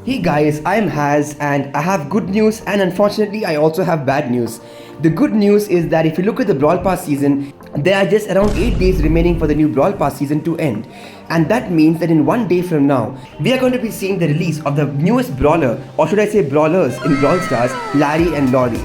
Hey guys, I'm Haz and I have good news and unfortunately I also have bad news. The good news is that if you look at the Brawl Pass season, there are just around 8 days remaining for the new Brawl Pass season to end. And that means that in 1 day from now, we are going to be seeing the release of the newest brawler, or should I say brawlers in Brawl Stars, Laurie and Laurie.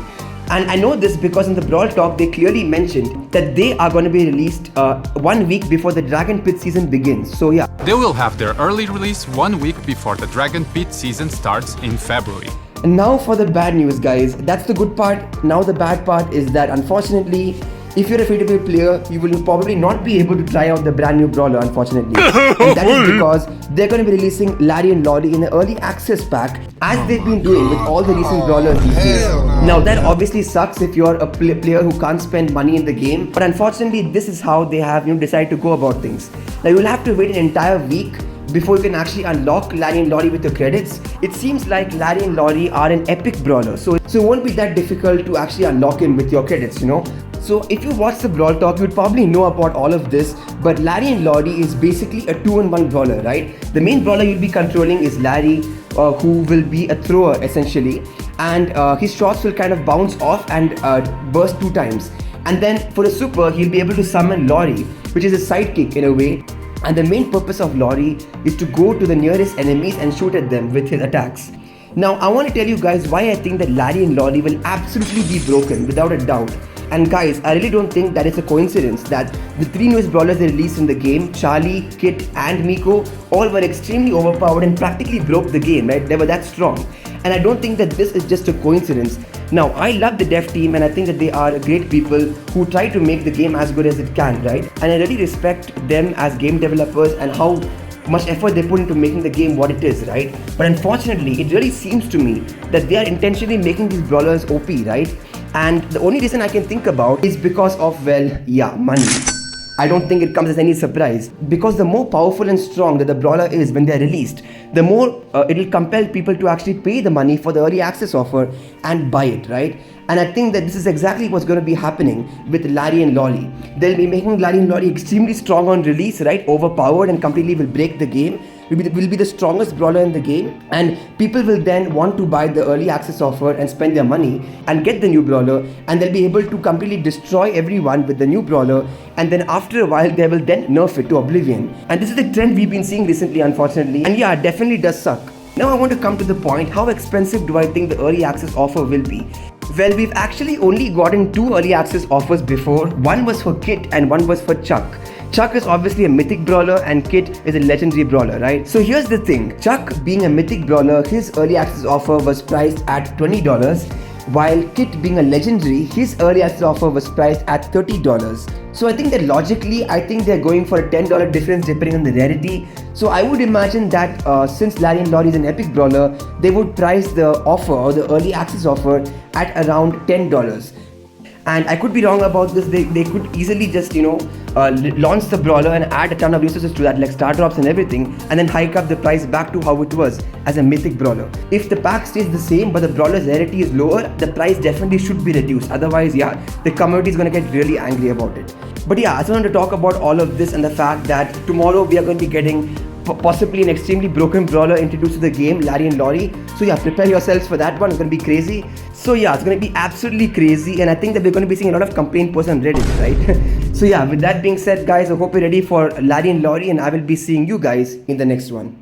And I know this because in the Brawl Talk they clearly mentioned that they are going to be released 1 week before the Dragon Pit season begins. So yeah. They will have their early release 1 week before the Dragon Pit season starts in February. And now for the bad news, guys. That's the good part. Now the bad part is that unfortunately, if you're a free-to-play player, you will probably not be able to try out the brand new brawler, unfortunately. And that is because they're going to be releasing Laurie and Laurie in the early access pack, as they've been doing with all the recent brawlers these days. Now that obviously sucks if you're a player who can't spend money in the game, but unfortunately this is how they have decided to go about things. Now you'll have to wait an entire week before you can actually unlock Laurie and Laurie with your credits. It seems like Laurie and Laurie are an epic brawler, so it won't be that difficult to actually unlock him with your credits, So if you watch the Brawl Talk, you'd probably know about all of this, but Laurie and Laurie is basically a 2-in-1 brawler, right? The main brawler you'll be controlling is Laurie, who will be a thrower essentially, and his shots will kind of bounce off and burst 2 times. And then for a super, he'll be able to summon Laurie, which is a sidekick in a way. And the main purpose of Laurie is to go to the nearest enemies and shoot at them with his attacks. Now I want to tell you guys why I think that Laurie and Laurie will absolutely be broken without a doubt. And guys, I really don't think that it's a coincidence that the 3 newest brawlers they released in the game, Charlie, Kit and Miko, all were extremely overpowered and practically broke the game, right? They were that strong. And I don't think that this is just a coincidence. Now, I love the dev team and I think that they are great people who try to make the game as good as it can, right? And I really respect them as game developers and how much effort they put into making the game what it is, right? But unfortunately, it really seems to me that they are intentionally making these brawlers OP, right? And the only reason I can think about is because of, money. I don't think it comes as any surprise, because the more powerful and strong that the brawler is when they are released, the more it will compel people to actually pay the money for the early access offer and buy it, right? And I think that this is exactly what's going to be happening with Laurie and Laurie. They'll be making Laurie and Laurie extremely strong on release, right? Overpowered and completely will break the game. Will be the strongest brawler in the game, and people will then want to buy the early access offer and spend their money and get the new brawler, and they'll be able to completely destroy everyone with the new brawler, and then after a while they will then nerf it to oblivion. And this is the trend we've been seeing recently, unfortunately, and yeah, it definitely does suck. Now I want to come to the point, how expensive do I think the early access offer will be? Well, we've actually only gotten 2 early access offers before. One was for Kit and one was for Chuck. Chuck is obviously a mythic brawler and Kit is a legendary brawler, right? So here's the thing, Chuck being a mythic brawler, his early access offer was priced at $20, while Kit being a legendary, his early access offer was priced at $30. So I think that logically, I think they're going for a $10 difference depending on the rarity. So I would imagine that since Laurie and Laurie is an epic brawler, they would price the offer or the early access offer at around $10. And I could be wrong about this. They could easily just launch the brawler and add a ton of resources to that, like star drops and everything, and then hike up the price back to how it was as a mythic brawler. If the pack stays the same but the brawler's rarity is lower, the price definitely should be reduced. Otherwise, the community is going to get really angry about it. But I just wanted to talk about all of this and the fact that tomorrow we are going to be getting possibly an extremely broken brawler introduced to the game, Laurie and Laurie. So prepare yourselves for that one. It's going to be crazy. So it's going to be absolutely crazy, and I think that we're going to be seeing a lot of complaint posts on Reddit, right? So with that being said, guys, I hope you're ready for Laurie and Laurie, and I will be seeing you guys in the next one.